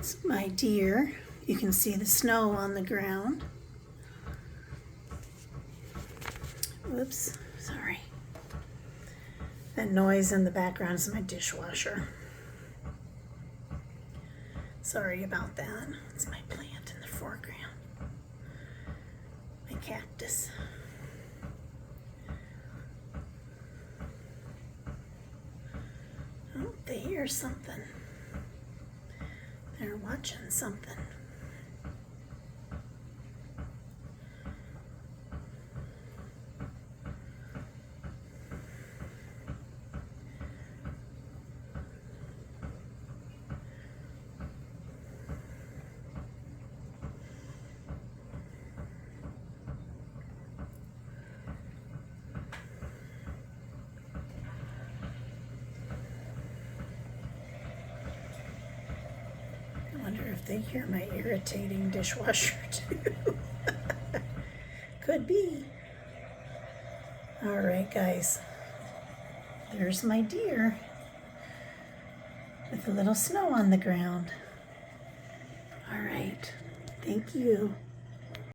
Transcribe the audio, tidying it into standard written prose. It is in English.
It's my deer. You can see the snow on the ground. Whoops, sorry. That noise in the background is my dishwasher. Sorry about that. It's my plant in the foreground. My cactus. Oh, they hear something. They're watching something. I wonder if they hear my irritating dishwasher too. Could be. All right, guys. There's my deer with a little snow on the ground. All right. Thank you.